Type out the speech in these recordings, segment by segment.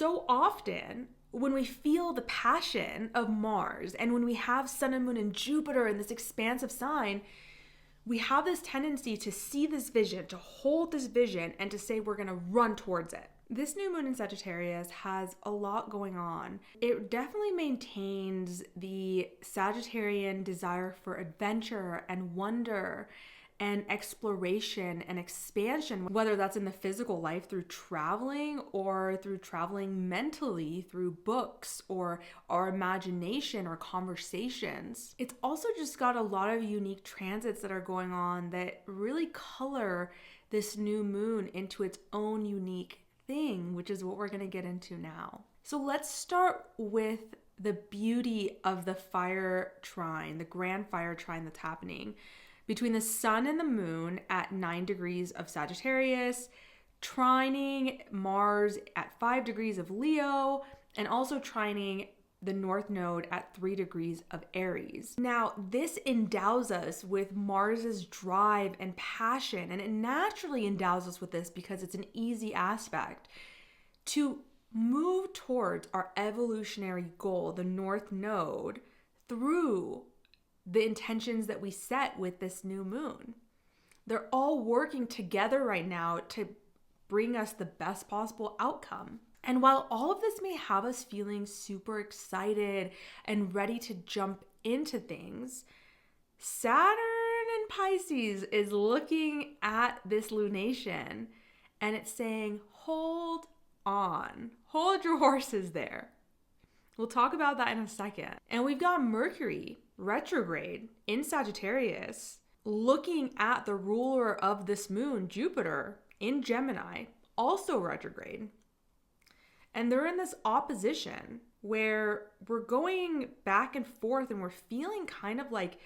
so often when we feel the passion of Mars and when we have Sun and Moon and Jupiter in this expansive sign, we have this tendency to see this vision, to hold this vision, and to say we're going to run towards it. This new moon in Sagittarius has a lot going on. It definitely maintains the Sagittarian desire for adventure and wonder and exploration and expansion, whether that's in the physical life through traveling or through traveling mentally through books or our imagination or conversations. It's also just got a lot of unique transits that are going on that really color this new moon into its own unique thing, which is what we're going to get into now. So let's start with the beauty of the fire trine, the grand fire trine that's happening between the sun and the moon at 9 degrees of Sagittarius, trining Mars at 5 degrees of Leo, and also trining the North Node at 3 degrees of Aries. Now, this endows us with Mars's drive and passion, and it naturally endows us with this because it's an easy aspect to move towards our evolutionary goal, the North Node, through the intentions that we set with this new moon. They're all working together right now to bring us the best possible outcome. And while all of this may have us feeling super excited and ready to jump into things, Saturn in Pisces is looking at this lunation and it's saying, hold on, hold your horses there. We'll talk about that in a second. And we've got Mercury retrograde in Sagittarius looking at the ruler of this moon, Jupiter, in Gemini, also retrograde. And they're in this opposition where we're going back and forth and we're feeling kind of like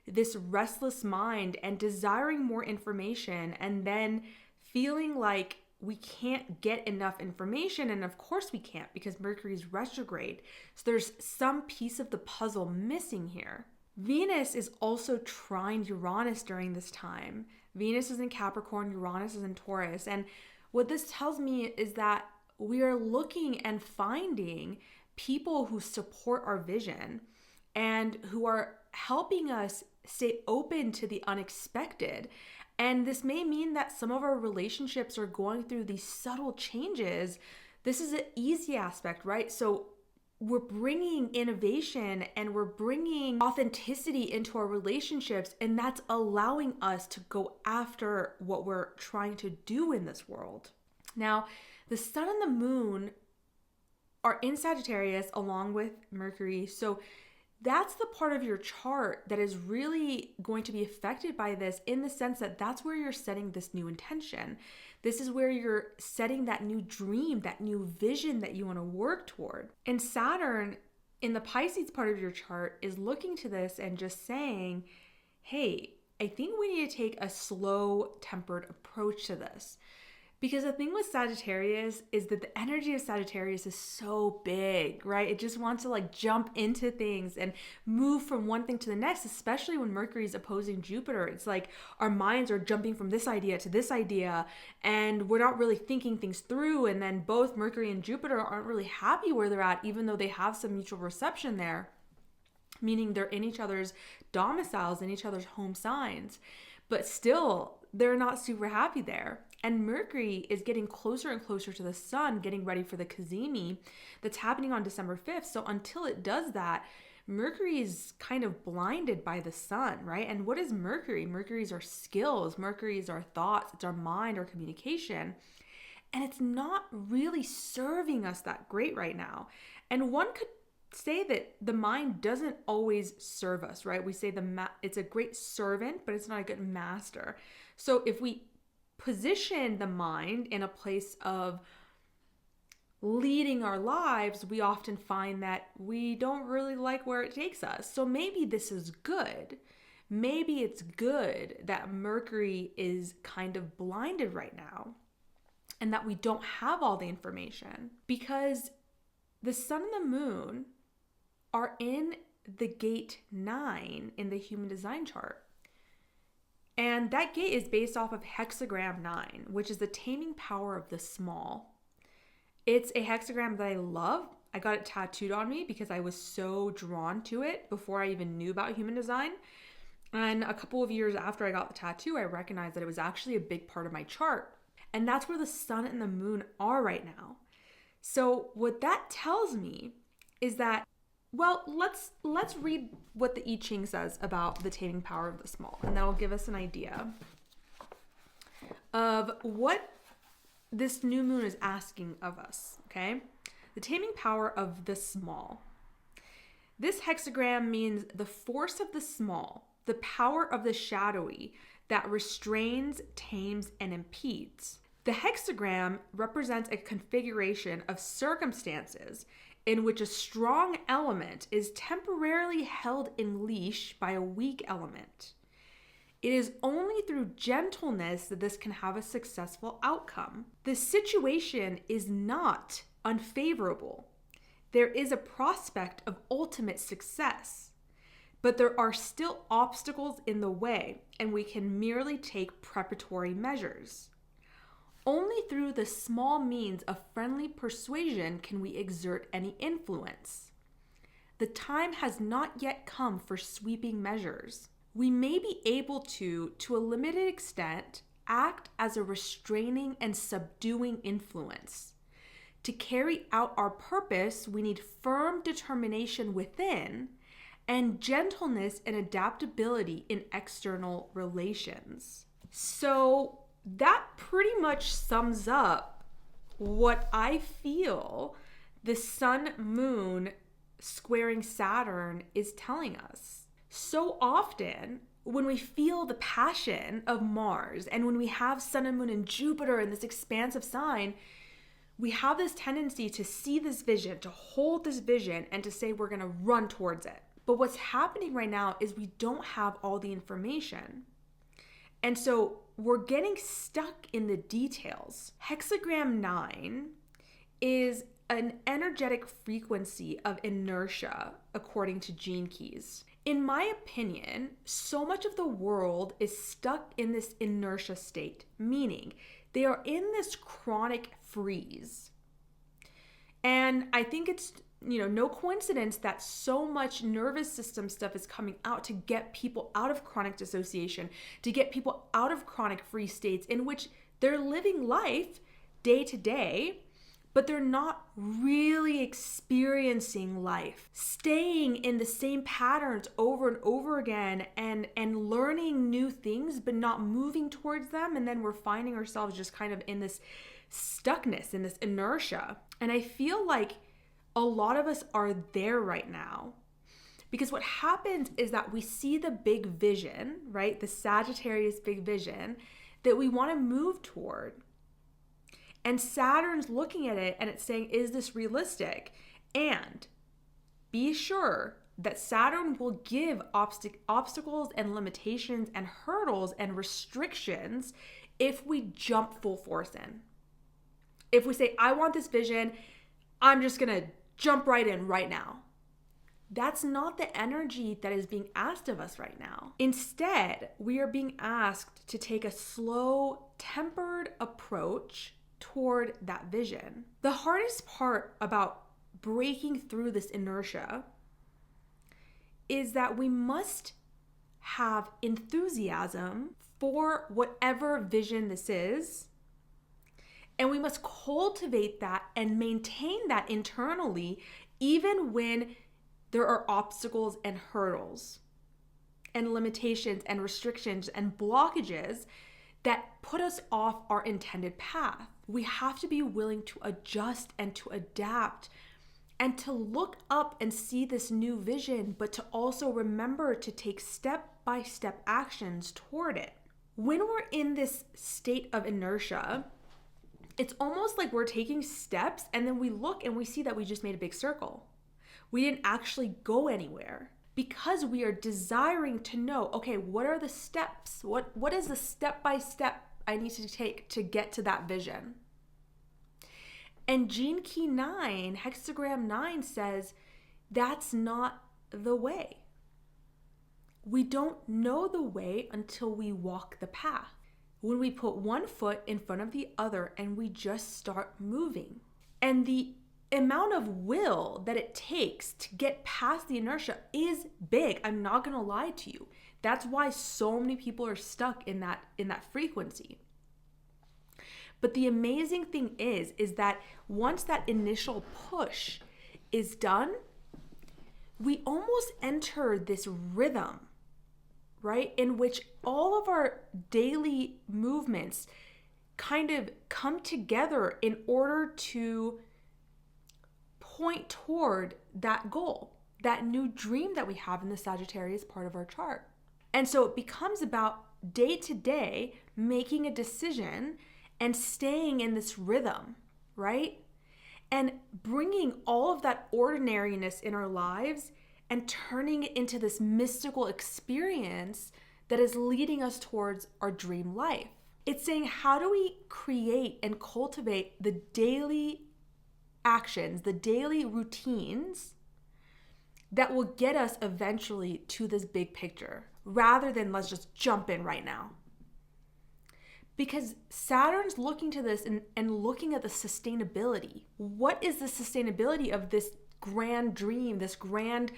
this restless mind and desiring more information and then feeling like we can't get enough information. And of course we can't because Mercury's retrograde. So there's some piece of the puzzle missing here. Venus is also trine Uranus during this time. Venus is in Capricorn, Uranus is in Taurus. And what this tells me is that we are looking and finding people who support our vision and who are helping us stay open to the unexpected. And this may mean that some of our relationships are going through these subtle changes. This is an easy aspect, right? So we're bringing innovation and we're bringing authenticity into our relationships, and that's allowing us to go after what we're trying to do in this world. Now, the sun and the moon are in Sagittarius along with Mercury. So that's the part of your chart that is really going to be affected by this, in the sense that that's where you're setting this new intention. This is where you're setting that new dream, that new vision that you want to work toward. And Saturn in the Pisces part of your chart is looking to this and just saying, hey, I think we need to take a slow tempered approach to this. Because the thing with Sagittarius is that the energy of Sagittarius is so big, right? It just wants to like jump into things and move from one thing to the next, especially when Mercury is opposing Jupiter. It's like our minds are jumping from this idea to this idea and we're not really thinking things through. And then both Mercury and Jupiter aren't really happy where they're at, even though they have some mutual reception there, meaning they're in each other's domiciles, in each other's home signs, but still they're not super happy there. And Mercury is getting closer and closer to the sun, getting ready for the Cazimi that's happening on December 5th. So until it does that, Mercury is kind of blinded by the sun, right? And what is Mercury? Mercury is our skills. Mercury is our thoughts. It's our mind, our communication. And it's not really serving us that great right now. And one could say that the mind doesn't always serve us, right? We say it's a great servant, but it's not a good master. So if we position the mind in a place of leading our lives, we often find that we don't really like where it takes us. So maybe this is good. Maybe it's good that Mercury is kind of blinded right now and that we don't have all the information, because the sun and the moon are in the gate 9 in the human design chart. And that gate is based off of hexagram 9, which is the taming power of the small. It's a hexagram that I love. I got it tattooed on me because I was so drawn to it before I even knew about human design. And a couple of years after I got the tattoo, I recognized that it was actually a big part of my chart. And that's where the sun and the moon are right now. So what that tells me is that, well, let's read what the I-ching says about the taming power of the small, and that'll give us an idea of what this new moon is asking of us, okay? The taming power of the small. This hexagram means the force of the small, the power of the shadowy that restrains, tames, and impedes. The hexagram represents a configuration of circumstances in which a strong element is temporarily held in leash by a weak element. It is only through gentleness that this can have a successful outcome. The situation is not unfavorable. There is a prospect of ultimate success, but there are still obstacles in the way, and we can merely take preparatory measures. Only through the small means of friendly persuasion can we exert any influence. The time has not yet come for sweeping measures. We may be able to a limited extent, act as a restraining and subduing influence. To carry out our purpose, we need firm determination within and gentleness and adaptability in external relations. So that pretty much sums up what I feel the sun moon squaring Saturn is telling us. So often when we feel the passion of Mars and when we have sun and moon and Jupiter in this expansive sign, we have this tendency to see this vision, to hold this vision, and to say we're going to run towards it. But what's happening right now is we don't have all the information. And so we're getting stuck in the details. Hexagram 9 is an energetic frequency of inertia, according to Gene Keys. In my opinion, so much of the world is stuck in this inertia state, meaning they are in this chronic freeze. And I think it's no coincidence that so much nervous system stuff is coming out to get people out of chronic dissociation, to get people out of chronic freeze states in which they're living life day to day, but they're not really experiencing life, staying in the same patterns over and over again and learning new things, but not moving towards them. And then we're finding ourselves just kind of in this stuckness, in this inertia. And I feel like a lot of us are there right now because what happens is that we see the big vision, right? The Sagittarius big vision that we want to move toward. And Saturn's looking at it and it's saying, is this realistic? And be sure that Saturn will give obstacles and limitations and hurdles and restrictions if we jump full force in. If we say, I want this vision, I'm just going to jump right in right now. That's not the energy that is being asked of us right now. Instead, we are being asked to take a slow, tempered approach toward that vision. The hardest part about breaking through this inertia is that we must have enthusiasm for whatever vision this is. And we must cultivate that and maintain that internally, even when there are obstacles and hurdles and limitations and restrictions and blockages that put us off our intended path. We have to be willing to adjust and to adapt and to look up and see this new vision, but to also remember to take step-by-step actions toward it. When we're in this state of inertia, it's almost like we're taking steps and then we look and we see that we just made a big circle. We didn't actually go anywhere because we are desiring to know, okay, what are the steps? What is the step-by-step I need to take to get to that vision? And Gene Key 9, Hexagram 9 says that's not the way. We don't know the way until we walk the path. When we put one foot in front of the other and we just start moving. And the amount of will that it takes to get past the inertia is big. I'm not going to lie to you. That's why so many people are stuck in that frequency. But the amazing thing is that once that initial push is done, we almost enter this rhythm, right? In which all of our daily movements kind of come together in order to point toward that goal, that new dream that we have in the Sagittarius part of our chart. And so it becomes about day to day making a decision and staying in this rhythm, right? And bringing all of that ordinariness in our lives and turning it into this mystical experience that is leading us towards our dream life. It's saying, how do we create and cultivate the daily actions, the daily routines that will get us eventually to this big picture, rather than let's just jump in right now. Because Saturn's looking to this and looking at the sustainability. What is the sustainability of this grand dream, this grand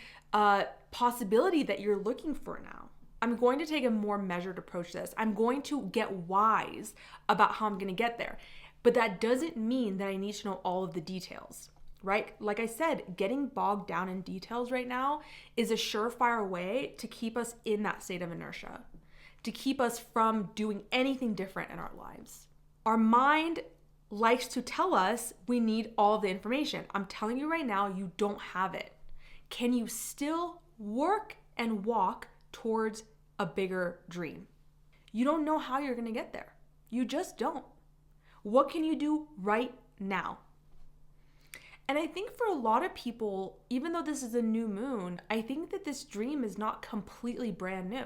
possibility that you're looking for now? I'm going to take a more measured approach to this. I'm going to get wise about how I'm going to get there. But that doesn't mean that I need to know all of the details, right? Like I said, getting bogged down in details right now is a surefire way to keep us in that state of inertia, to keep us from doing anything different in our lives. Our mind likes to tell us we need all of the information. I'm telling you right now, you don't have it. Can you still work and walk towards a bigger dream? You don't know how you're going to get there. You just don't. What can you do right now? And I think for a lot of people, even though this is a new moon, I think that this dream is not completely brand new.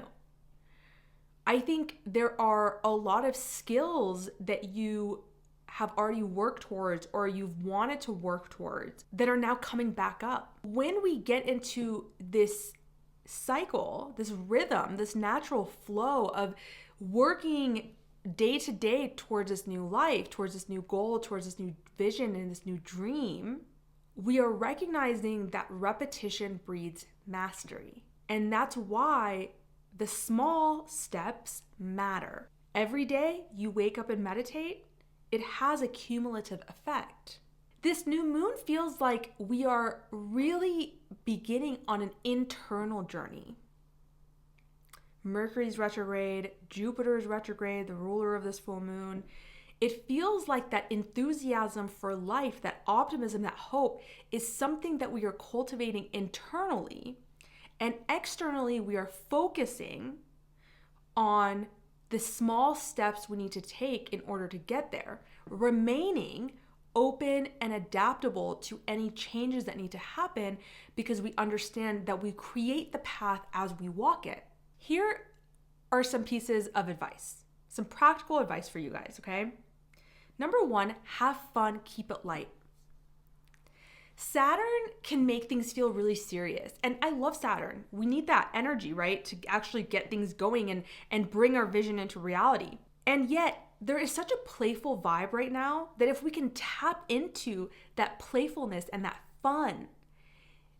I think there are a lot of skills that you have already worked towards or you've wanted to work towards that are now coming back up. When we get into this cycle, this rhythm, this natural flow of working day to day towards this new life, towards this new goal, towards this new vision and this new dream, we are recognizing that repetition breeds mastery. And that's why the small steps matter. Every day you wake up and meditate, it has a cumulative effect. This new moon feels like we are really beginning on an internal journey. Mercury's retrograde, Jupiter's retrograde, the ruler of this full moon. It feels like that enthusiasm for life, that optimism, that hope is something that we are cultivating internally. And externally, we are focusing on the small steps we need to take in order to get there, remaining open and adaptable to any changes that need to happen because we understand that we create the path as we walk it. Here are some pieces of advice, some practical advice for you guys, okay? Number one, have fun, keep it light. Saturn can make things feel really serious. And I love Saturn. We need that energy, right? To actually get things going and bring our vision into reality. And yet, there is such a playful vibe right now that if we can tap into that playfulness and that fun,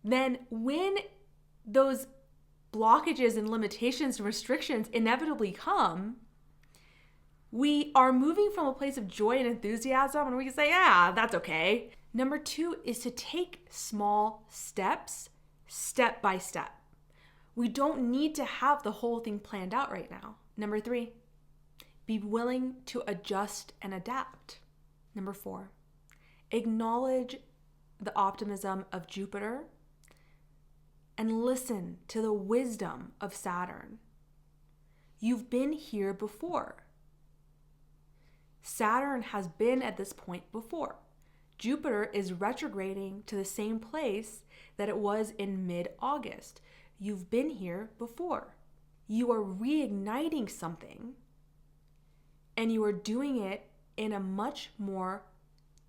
then when those blockages and limitations and restrictions inevitably come, we are moving from a place of joy and enthusiasm and we can say, yeah, that's okay. Number two is to take small steps, step by step. We don't need to have the whole thing planned out right now. Number three, be willing to adjust and adapt. Number four, acknowledge the optimism of Jupiter and listen to the wisdom of Saturn. You've been here before. Saturn has been at this point before. Jupiter is retrograding to the same place that it was in mid-August. You've been here before. You are reigniting something, and you are doing it in a much more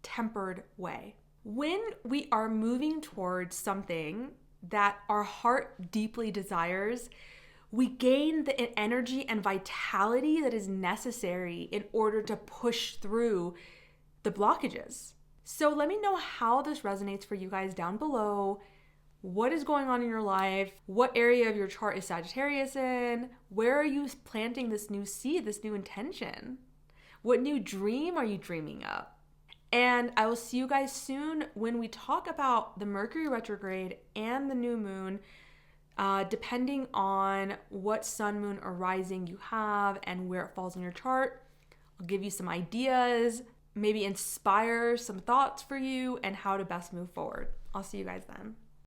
tempered way. When we are moving towards something that our heart deeply desires, we gain the energy and vitality that is necessary in order to push through the blockages. So let me know how this resonates for you guys down below. What is going on in your life? What area of your chart is Sagittarius in? Where are you planting this new seed, this new intention? What new dream are you dreaming up? And I will see you guys soon when we talk about the Mercury retrograde and the new moon, depending on what sun, moon, or rising you have and where it falls in your chart. I'll give you some ideas, maybe inspire some thoughts for you and how to best move forward. I'll see you guys then.